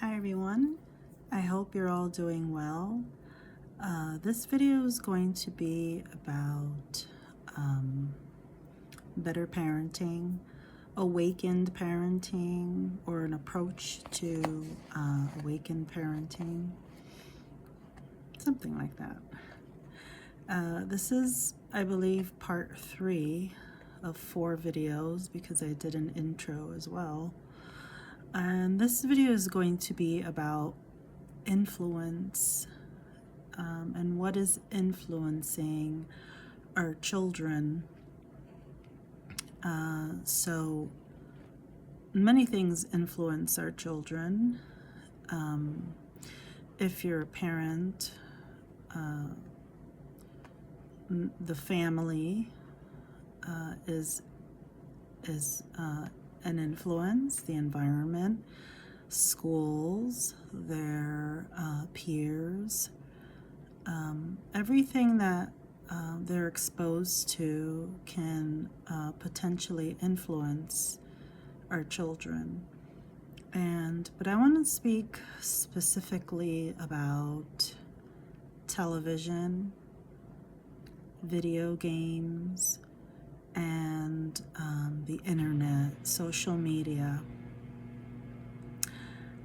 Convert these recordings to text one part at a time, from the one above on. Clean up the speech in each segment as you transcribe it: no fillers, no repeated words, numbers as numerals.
Hi everyone, I hope you're all doing well. This video is going to be about better parenting, awakened parenting, or an approach to awakened parenting, something like that. This is, I believe, part 3 of 4 videos because I did an intro as well. And this video is going to be about influence and what is influencing our children. So many things influence our children. If you're a parent, the family is an influence, the environment, schools, their peers, everything that they're exposed to can potentially influence our children. But I want to speak specifically about television, video games, and the internet, social media.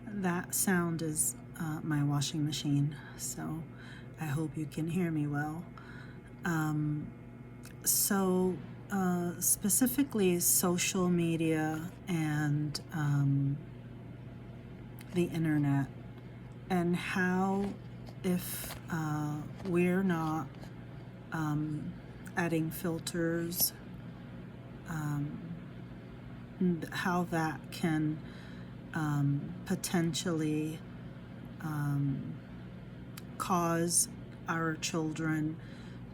That sound is my washing machine, so I hope you can hear me well. Specifically social media and the internet, and how if we're not adding filters, how that can potentially cause our children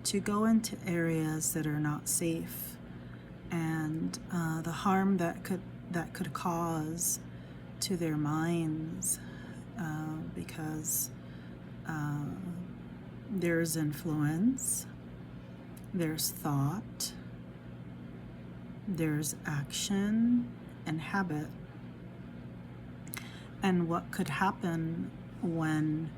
to go into areas that are not safe, and the harm that could cause to their minds, because there's influence, there's thought, there's action and habit. And what could happen when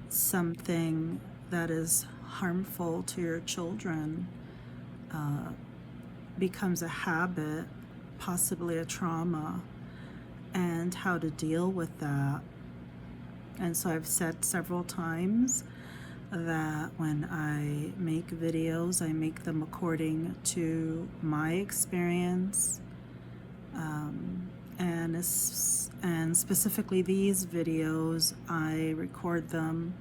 something that is harmful to your children becomes a habit, possibly a trauma, and how to deal with that. And so I've said several times that when I make videos, I make them according to my experience, and specifically these videos, I record them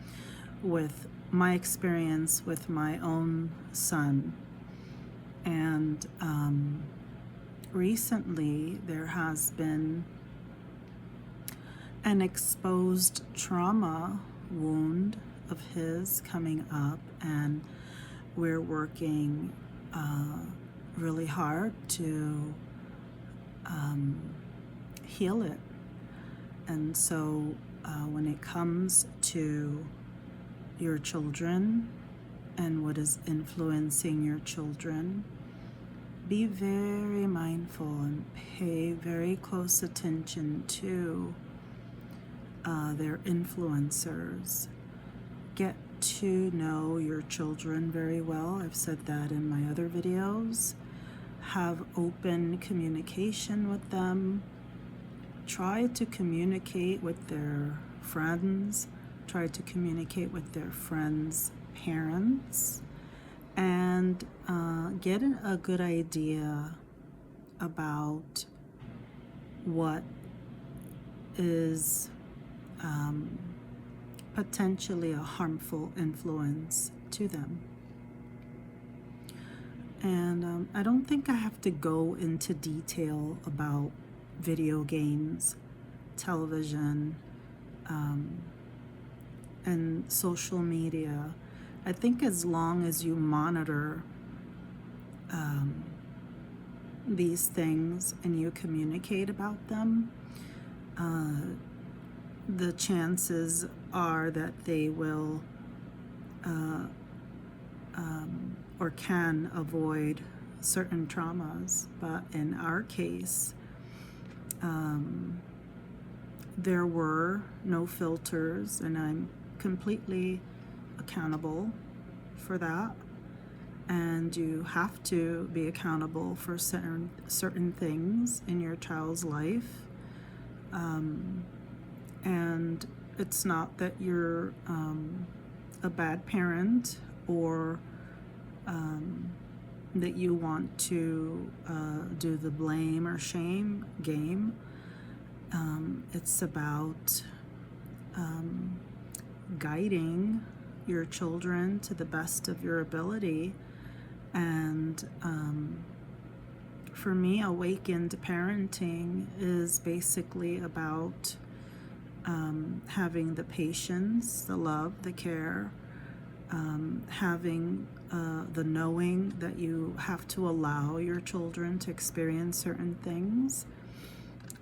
with my experience with my own son. And recently there has been an exposed trauma wound of his coming up, and we're working really hard to heal it. And so when it comes to your children and what is influencing your children, be very mindful and pay very close attention to their influencers. Get to know your children very well. I've said that in my other videos. Have open communication with them. Try to communicate with their friends. Try to communicate with their friends' parents, and get a good idea about what is potentially a harmful influence to them. And I don't think I have to go into detail about video games, television, and social media. I think as long as you monitor these things and you communicate about them, the chances are that they will or can avoid certain traumas. But in our case, there were no filters, and I'm completely accountable for that. And you have to be accountable for certain things in your child's life. And it's not that you're a bad parent, or that you want to do the blame or shame game. It's about guiding your children to the best of your ability. And for me, awakened parenting is basically about having the patience, the love, the care, having the knowing that you have to allow your children to experience certain things,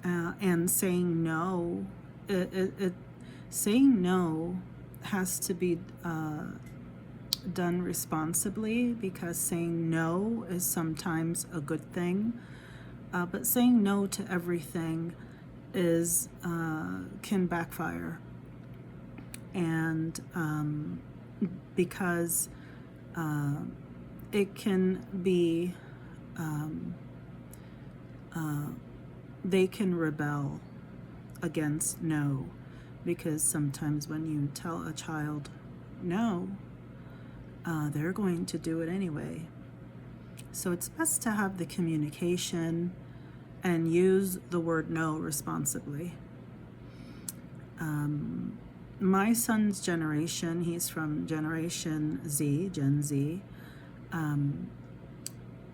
and saying no. Saying no has to be done responsibly, because saying no is sometimes a good thing, but saying no to everything is can backfire. And because it can be they can rebel against no, because sometimes when you tell a child no, they're going to do it anyway. So it's best to have the communication and use the word no responsibly. My son's generation, he's from Generation Z, Gen Z,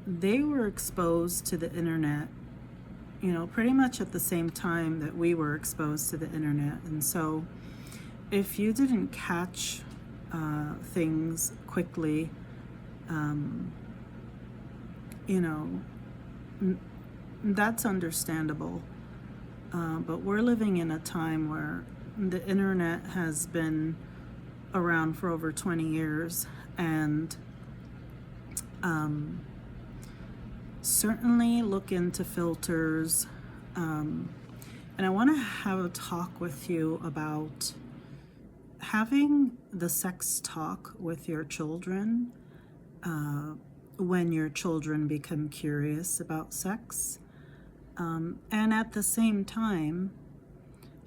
they were exposed to the internet, pretty much at the same time that we were exposed to the internet. And so if you didn't catch things quickly, that's understandable. But we're living in a time where the internet has been around for over 20 years, and certainly look into filters. And I want to have a talk with you about having the sex talk with your children when your children become curious about sex. And at the same time,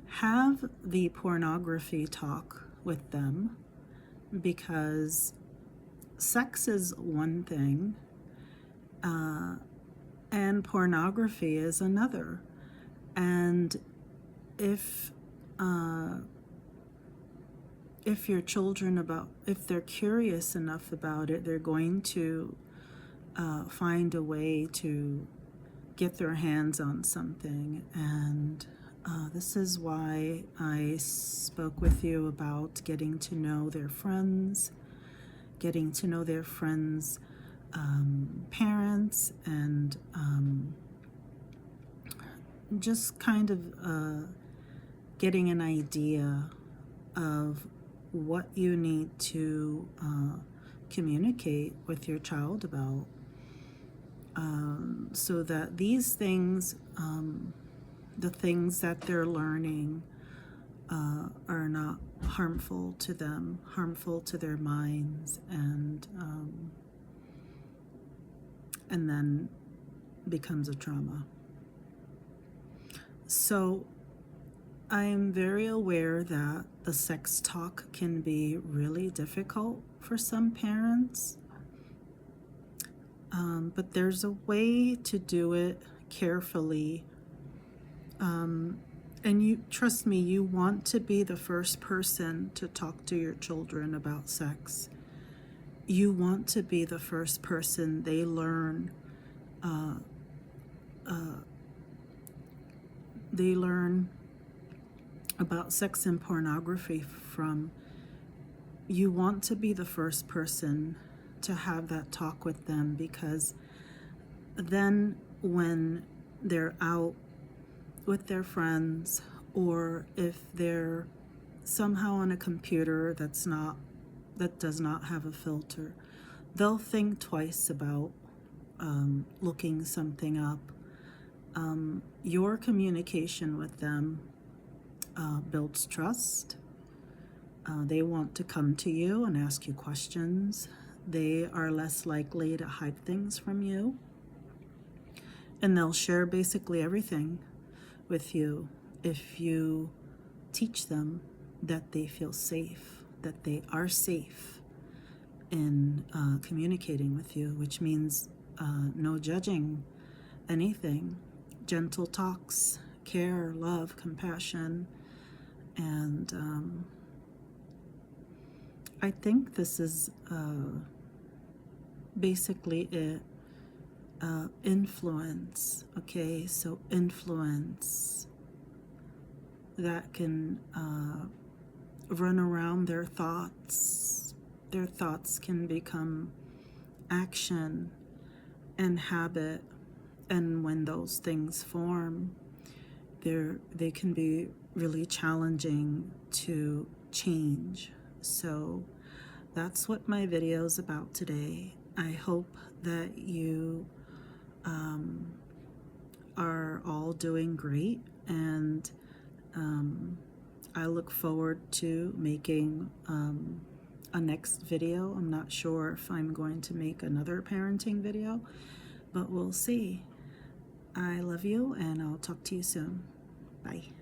have the pornography talk with them, because sex is one thing, and pornography is another. And if your children, if they're curious enough about it, they're going to find a way to get their hands on something. And this is why I spoke with you about getting to know their friends, parents, and just kind of getting an idea of what you need to communicate with your child about, so that these things, the things that they're learning, are not harmful to them, harmful to their minds, and then becomes a trauma. So I'm very aware that the sex talk can be really difficult for some parents, but there's a way to do it carefully. And you trust me, you want to be the first person to talk to your children about sex. You want to be the first person they learn about sex and pornography from. You want to be the first person to have that talk with them, because then when they're out with their friends, or if they're somehow on a computer that does not have a filter, they'll think twice about looking something up. Your communication with them builds trust. They want to come to you and ask you questions. They are less likely to hide things from you. And they'll share basically everything with you if you teach them that they feel safe, that they are safe in communicating with you, which means no judging anything, gentle talks, care, love, compassion, and I think this is basically it. Influence, okay? So influence that can run around their thoughts. Their thoughts can become action and habit, and when those things form, they can be really challenging to change. So that's what my video is about today. I hope that you are all doing great, and I look forward to making a next video. I'm not sure if I'm going to make another parenting video, but we'll see. I love you, and I'll talk to you soon. Bye.